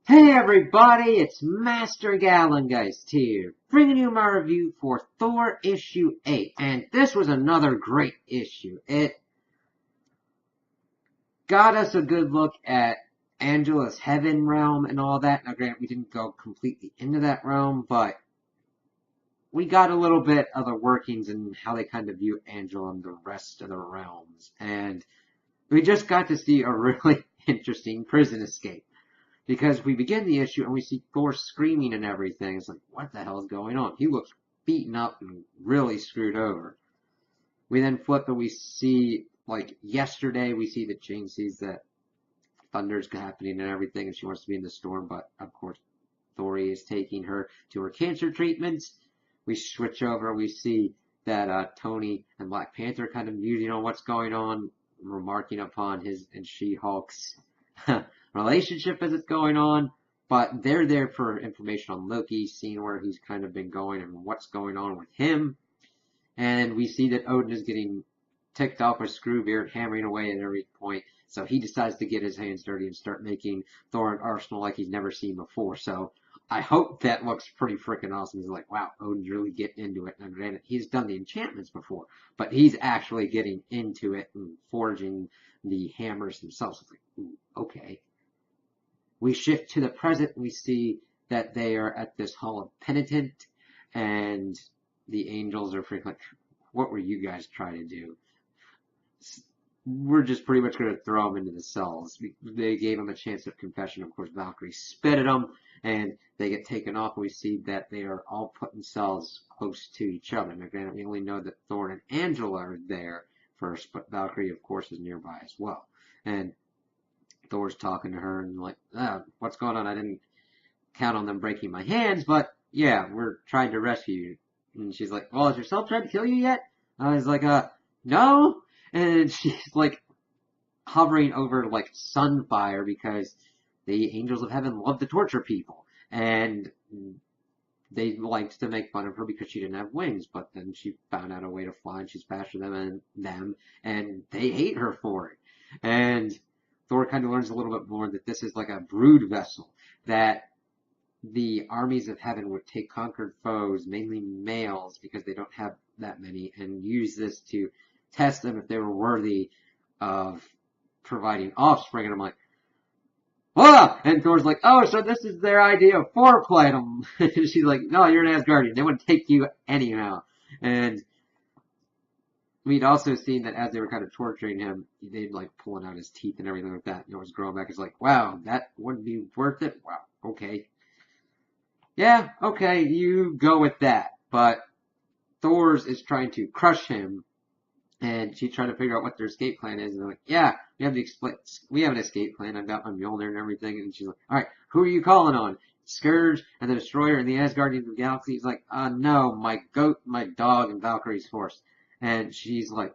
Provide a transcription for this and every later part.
Hey everybody, it's Master Gallengeist here, bringing you my review for Thor issue 8, and this was another great issue. It got us a good look at Angela's heaven realm and all that. Now granted, we didn't go completely into that realm, but we got a little bit of the workings and how they kind of view Angela and the rest of the realms, and we just got to see a really interesting prison escape. Because we begin the issue and we see Thor screaming and everything. It's like, what the hell is going on? He looks beaten up and really screwed over. We then flip and we see, like, yesterday, we see that Jane sees that thunder's happening and everything, and she wants to be in the storm, but of course, Thor is taking her to her cancer treatments. We switch over, we see that Tony and Black Panther kind of musing on what's going on, remarking upon his and She-Hulk's relationship as it's going on, but they're there for information on Loki, seeing where he's kind of been going and what's going on with him. And we see that Odin is getting ticked off with Screwbeard, hammering away at every point. So he decides to get his hands dirty and start making Thor an arsenal like he's never seen before. So I hope that looks pretty freaking awesome. He's like, wow, Odin's really getting into it. And granted, he's done the enchantments before, but he's actually getting into it and forging the hammers themselves. It's like, ooh, okay. We shift to the present. We see that they are at this Hall of Penitent, and the angels are freaking like, what were you guys trying to do? We're just pretty much going to throw them into the cells. They gave them a chance of confession. Of course, Valkyrie spit at them, and they get taken off. We see that they are all put in cells close to each other. Now, granted, we only know that Thor and Angela are there first, but Valkyrie, of course, is nearby as well. And Thor's talking to her and like, what's going on? I didn't count on them breaking my hands, but yeah, we're trying to rescue you. And she's like, well, has yourself tried to kill you yet? I was like, no. And she's like hovering over like Sunfire because the angels of heaven love to torture people. And they liked to make fun of her because she didn't have wings, but then she found out a way to fly and she's faster than them, and they hate her for it. And Thor kind of learns a little bit more that this is like a brood vessel, that the armies of heaven would take conquered foes, mainly males, because they don't have that many, and use this to test them if they were worthy of providing offspring. And I'm like, ah! And Thor's like, oh, so this is their idea of foreplay. And she's like, no, you're an Asgardian. They wouldn't take you anyhow. And we'd also seen that as they were kind of torturing him, they'd like pulling out his teeth and everything like that. You know, it was growing back. It's like, wow, that wouldn't be worth it. Wow, okay. Yeah, okay, you go with that. But Thor's is trying to crush him, and she's trying to figure out what their escape plan is. And they're like, yeah, we have an escape plan. I've got my Mjolnir and everything. And she's like, all right, who are you calling on? Scourge and the Destroyer and the Asgardians of the Galaxy. He's like, no, my goat, my dog, and Valkyrie's horse. And she's like,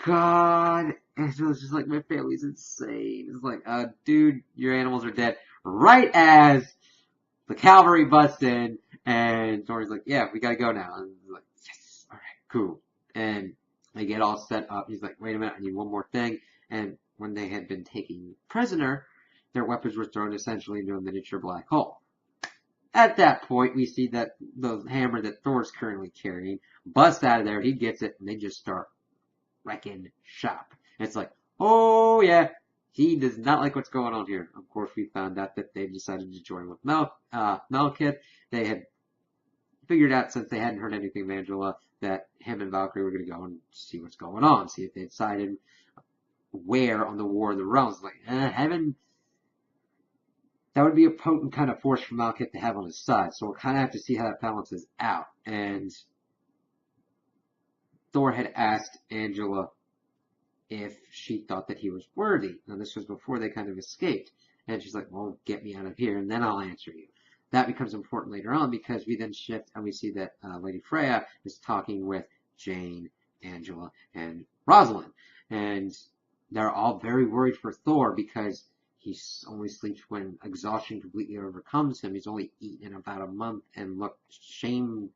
God. And so it's just like, my family's insane. It's like, dude, your animals are dead. Right as the cavalry busts in, and Thor's like, yeah, we gotta go now. And he's like, yes, alright, cool. And they get all set up. He's like, wait a minute, I need one more thing. And when they had been taken prisoner, their weapons were thrown essentially into a miniature black hole. At that point, we see that the hammer that Thor's currently carrying busts out of there. He gets it, and they just start wrecking shop. And it's like, oh yeah, he does not like what's going on here. Of course, we found out that they decided to join with Malekith. They had figured out, since they hadn't heard anything of Angela, that him and Valkyrie were going to go and see what's going on, see if they decided where on the War of the Realms. Like, heaven, that would be a potent kind of force for Malekith to have on his side. So we'll kind of have to see how that balances out. And Thor had asked Angela if she thought that he was worthy. Now, this was before they kind of escaped. And she's like, well, get me out of here, and then I'll answer you. That becomes important later on because we then shift and we see that Lady Freya is talking with Jane, Angela, and Rosalind. And they're all very worried for Thor because he only sleeps when exhaustion completely overcomes him. He's only eaten in about a month and looked shamed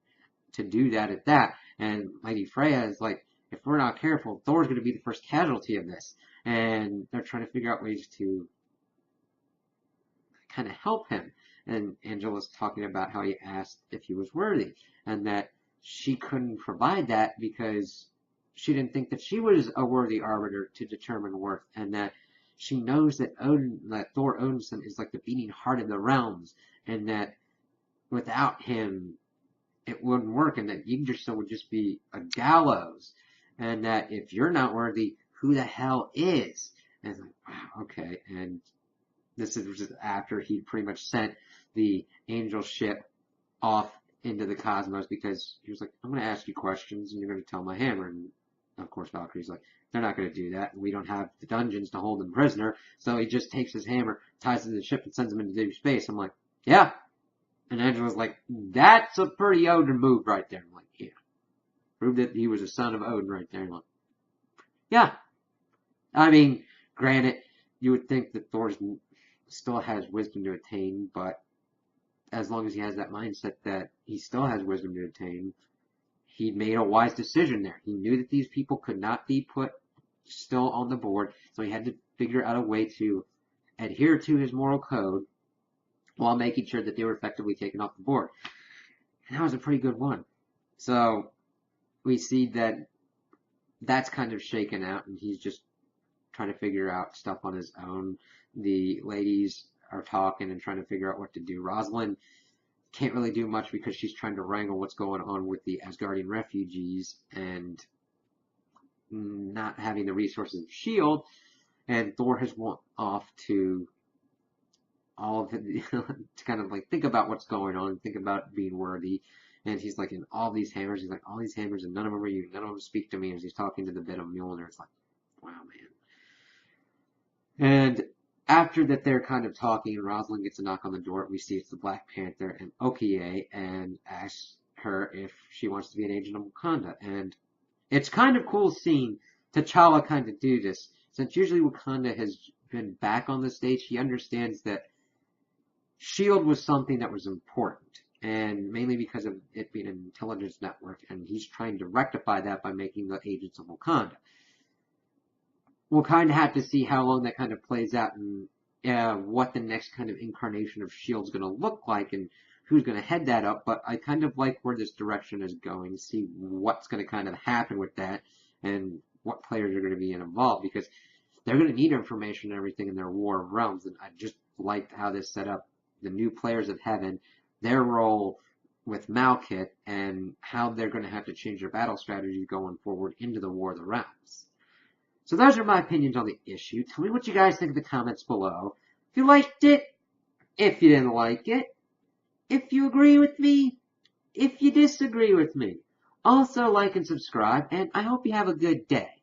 to do that at that. And Lady Freya is like, if we're not careful, Thor's going to be the first casualty of this. And they're trying to figure out ways to kind of help him. And Angela's talking about how he asked if he was worthy, and that she couldn't provide that because she didn't think that she was a worthy arbiter to determine worth, and that she knows that Thor Odinson is like the beating heart of the realms, and that without him it wouldn't work, and that Yggdrasil would just be a gallows, and that if you're not worthy, who the hell is? And it's like, wow, okay. And this is just after he pretty much sent the angel ship off into the cosmos, because he was like, I'm going to ask you questions and you're going to tell my hammer. And of course Valkyrie's like, they're not going to do that. We don't have the dungeons to hold him prisoner. So he just takes his hammer, ties it to the ship, and sends him into deep space. I'm like, yeah. And Angela's like, that's a pretty Odin move right there. I'm like, yeah. Proved that he was a son of Odin right there. I'm like, yeah. I mean, granted, you would think that Thor still has wisdom to attain, but as long as he has that mindset that he still has wisdom to attain, he made a wise decision there. He knew that these people could not be put still on the board, so he had to figure out a way to adhere to his moral code while making sure that they were effectively taken off the board. And that was a pretty good one. So we see that that's kind of shaken out, and he's just trying to figure out stuff on his own. The ladies are talking and trying to figure out what to do. Rosalind can't really do much because she's trying to wrangle what's going on with the Asgardian refugees and not having the resources of S.H.I.E.L.D. And Thor has went off to all of it to kind of like think about what's going on, think about being worthy. And he's like, in all these hammers, he's like, all these hammers, and none of them are you, none of them speak to me. As he's talking to the bit of Mjolnir, it's like, wow, man. And after that, they're kind of talking, and Rosalind gets a knock on the door. We see it's the Black Panther and Okiye, and asks her if she wants to be an agent of Wakanda. And it's kind of cool seeing T'Challa kind of do this. Since usually Wakanda has been back on the stage, he understands that S.H.I.E.L.D. was something that was important, and mainly because of it being an intelligence network, and he's trying to rectify that by making the agents of Wakanda. We'll kind of have to see how long that kind of plays out, and what the next kind of incarnation of S.H.I.E.L.D. is going to look like, and who's going to head that up. But I kind of like where this direction is going, see what's going to kind of happen with that, and what players are going to be involved, because they're going to need information and everything in their War of Realms, and I just liked how this set up the new players of Heaven, their role with Malekith, and how they're going to have to change their battle strategies going forward into the War of the Realms. So those are my opinions on the issue. Tell me what you guys think in the comments below. If you liked it, if you didn't like it, if you agree with me, if you disagree with me. Also like and subscribe, and I hope you have a good day.